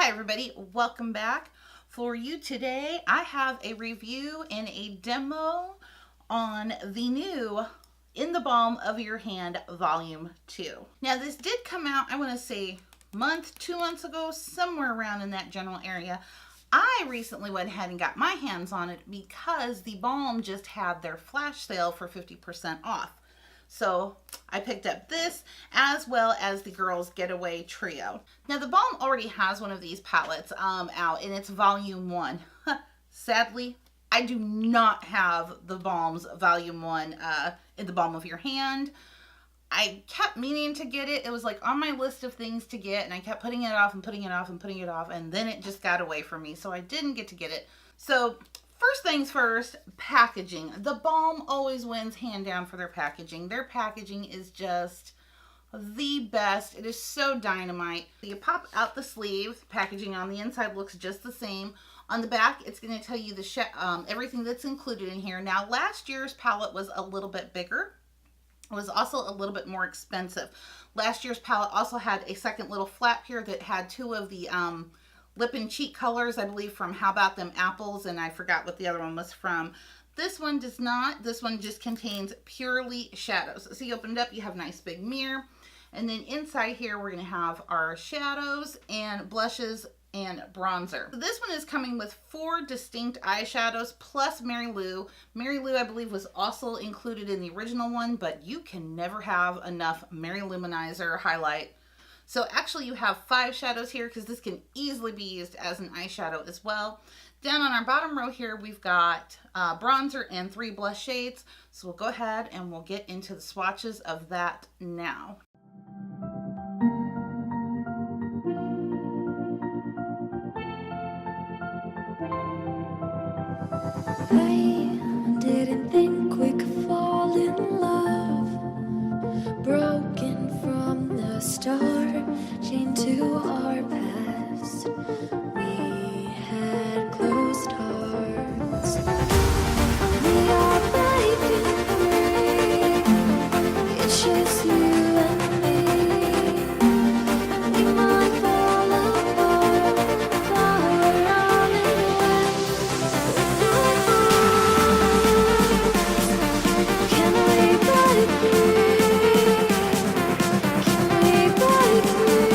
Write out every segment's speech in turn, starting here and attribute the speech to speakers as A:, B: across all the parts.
A: Hi everybody, welcome back. For you today, I have a review and a demo on the new In the Balm of Your Hand Volume 2. Now this did come out, I want to say month, 2 months ago, somewhere around in that general area. I recently went ahead and got my hands on it because theBalm just had their flash sale for 50% off. So I picked up this as well as the Girls Getaway Trio. Now theBalm already has one of these palettes out, and it's volume 1. Sadly, I do not have theBalm's volume 1 in the Balm of Your Hand. I kept meaning to get it. It was like on my list of things to get, and I kept putting it off and putting it off and putting it off, and then it just got away from me, so I didn't get to get it. So first things first, packaging. theBalm always wins hand down for their packaging. Their packaging is just the best. It is so dynamite. You pop out the sleeve. Packaging on the inside looks just the same. On the back, it's going to tell you the everything that's included in here. Now, last year's palette was a little bit bigger. It was also a little bit more expensive. Last year's palette also had a second little flap here that had 2 of the lip and cheek colors, I believe from How About Them Apples, and I forgot what the other one was from. This one does not. This one just contains purely shadows. So you open it up, you have a nice big mirror, and then inside here we're going to have our shadows and blushes and bronzer. So this one is coming with 4 distinct eyeshadows plus Mary Lou. Mary Lou, I believe, was also included in the original one, but you can never have enough Mary Luminizer highlight. So actually you have 5 shadows here because this can easily be used as an eyeshadow as well. Down on our bottom row here, we've got bronzer and 3 blush shades. So we'll go ahead and we'll get into the swatches of that now.
B: I didn't think we could fall in love, broken from the start, chained to our past. We had closed hearts. We are breaking free. It's just you and me. We might fall apart, but we're all in love. Can we break free? Can we break free?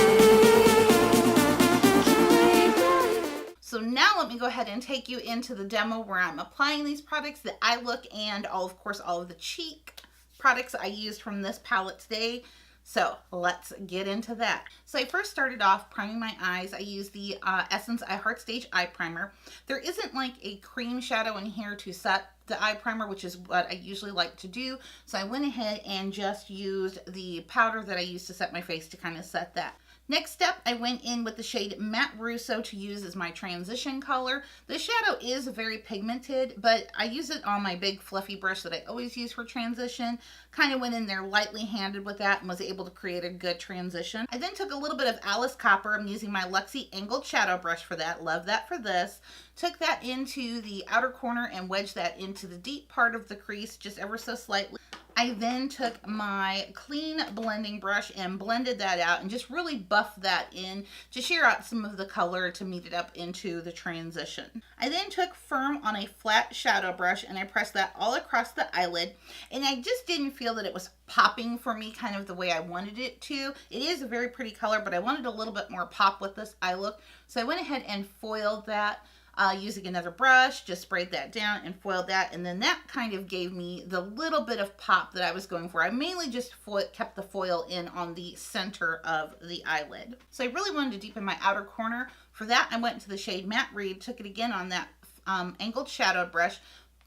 B: Can we break?
A: So now let me go ahead and take you into the demo where I'm applying these products, the eye look, and of course all of the cheek products I used from this palette today. So let's get into that. So I first started off priming my eyes. I used the Essence I Heart Stage Eye Primer. There isn't like a cream shadow in here to set the eye primer, which is what I usually like to do. So I went ahead and just used the powder that I used to set my face to kind of set that. Next step, I went in with the shade Matte Russo to use as my transition color. The shadow is very pigmented, but I use it on my big fluffy brush that I always use for transition. Kind of went in there lightly handed with that and was able to create a good transition. I then took a little bit of Alice Copper. I'm using my Luxie angled shadow brush for that. Love that for this. Took that into the outer corner and wedged that into the deep part of the crease just ever so slightly. I then took my clean blending brush and blended that out and just really buffed that in to shear out some of the color to meet it up into the transition. I then took Firm on a flat shadow brush and I pressed that all across the eyelid, and I just didn't feel that it was popping for me kind of the way I wanted it to. It is a very pretty color, but I wanted a little bit more pop with this eye look. So I went ahead and foiled that. Using another brush, just sprayed that down and foiled that, and then that kind of gave me the little bit of pop that I was going for. I mainly just kept the foil in on the center of the eyelid. So I really wanted to deepen my outer corner. For that, I went into the shade Matte Reed, took it again on that angled shadow brush,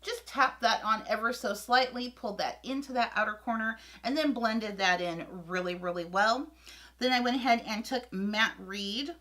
A: just tapped that on ever so slightly, pulled that into that outer corner, and then blended that in really, really well. Then I went ahead and took Matte Reed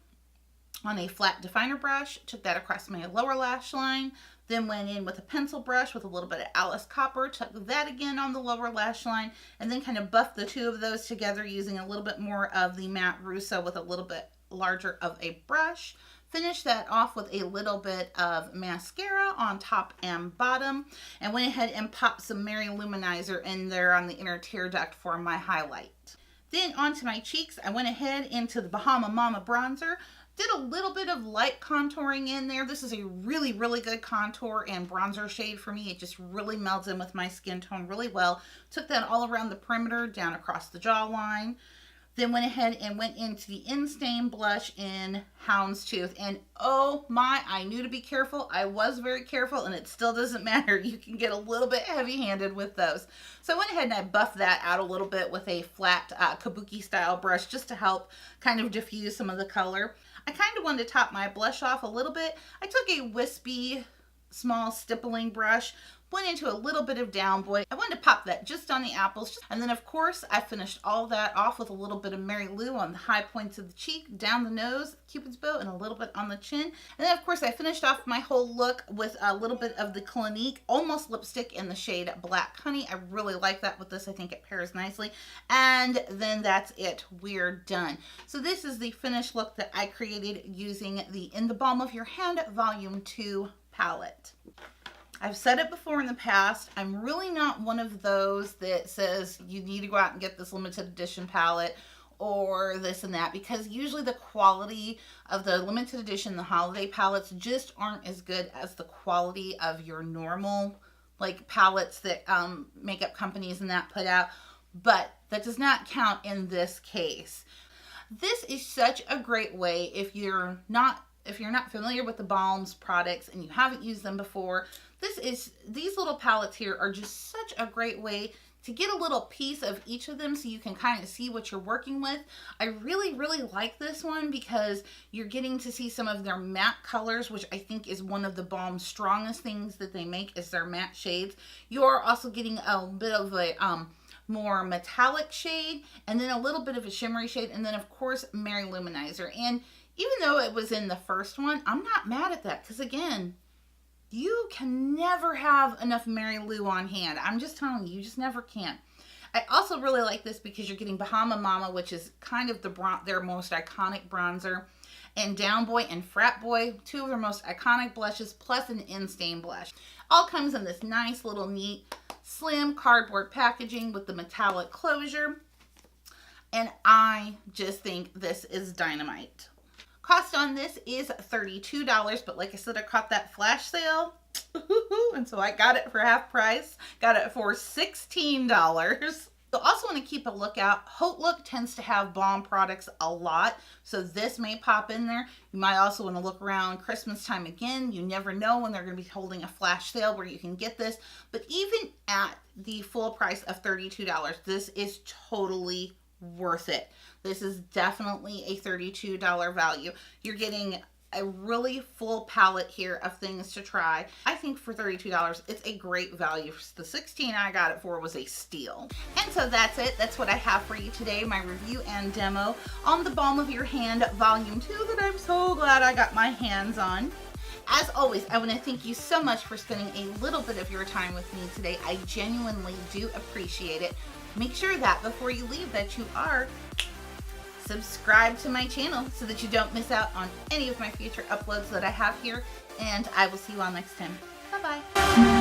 A: on a flat definer brush, took that across my lower lash line, then went in with a pencil brush with a little bit of Alice Copper, took that again on the lower lash line, and then kind of buffed the 2 of those together using a little bit more of the Matte Russo with a little bit larger of a brush. Finished that off with a little bit of mascara on top and bottom, and went ahead and popped some Mary Luminizer in there on the inner tear duct for my highlight. Then onto my cheeks, I went ahead into the Bahama Mama bronzer, Did a little bit of light contouring in there. This is a really, really good contour and bronzer shade for me. It just really melds in with my skin tone really well. Took that all around the perimeter, down across the jawline. Then went ahead and went into the In-Stain blush in Houndstooth. And oh my, I knew to be careful. I was very careful, and it still doesn't matter. You can get a little bit heavy-handed with those. So I went ahead and I buffed that out a little bit with a flat kabuki style brush just to help kind of diffuse some of the color. I kind of wanted to top my blush off a little bit. I took a wispy small stippling brush, went into a little bit of Down Boy. I wanted to pop that just on the apples. And then of course I finished all that off with a little bit of Mary Lou on the high points of the cheek, down the nose, Cupid's bow, and a little bit on the chin. And then of course I finished off my whole look with a little bit of the Clinique Almost lipstick in the shade Black Honey. I really like that with this. I think it pairs nicely. And then that's it. We're done. So this is the finished look that I created using the In the Balm of Your Hand Volume 2 palette. I've said it before in the past, I'm really not one of those that says you need to go out and get this limited edition palette or this and that, because usually the quality of the limited edition, the holiday palettes, just aren't as good as the quality of your normal like palettes that makeup companies and that put out. But that does not count in this case. This is such a great way if you're not familiar with the Balm's products and you haven't used them before. These little palettes here are just such a great way to get a little piece of each of them so you can kind of see what you're working with. I really, really like this one because you're getting to see some of their matte colors, which I think is one of the Balm's strongest things that they make is their matte shades. You're also getting a bit of a more metallic shade, and then a little bit of a shimmery shade, and then of course Mary Luminizer. And even though it was in the first one, I'm not mad at that because again, you can never have enough Mary Lou on hand. I'm just telling you, you just never can. I also really like this because you're getting Bahama Mama, which is kind of their most iconic bronzer, and Down Boy and Frat Boy, two of their most iconic blushes, plus an In-Stain blush. All comes in this nice little neat, slim cardboard packaging with the metallic closure. And I just think this is dynamite. Cost on this is $32, but like I said, I caught that flash sale, and so I got it for half price. Got it for $16. You'll also want to keep a lookout. Haute Look tends to have Balm products a lot, so this may pop in there. You might also want to look around Christmas time again. You never know when they're going to be holding a flash sale where you can get this. But even at the full price of $32, this is totally worth it. This is definitely a $32 value. You're getting a really full palette here of things to try. I think for $32, it's a great value. The $16 I got it for was a steal. And so that's it. That's what I have for you today, my review and demo on the Balm of Your Hand Volume 2 that I'm so glad I got my hands on. As always, I want to thank you so much for spending a little bit of your time with me today. I genuinely do appreciate it. Make sure that before you leave that you are subscribed to my channel so that you don't miss out on any of my future uploads that I have here. And I will see you all next time. Bye-bye.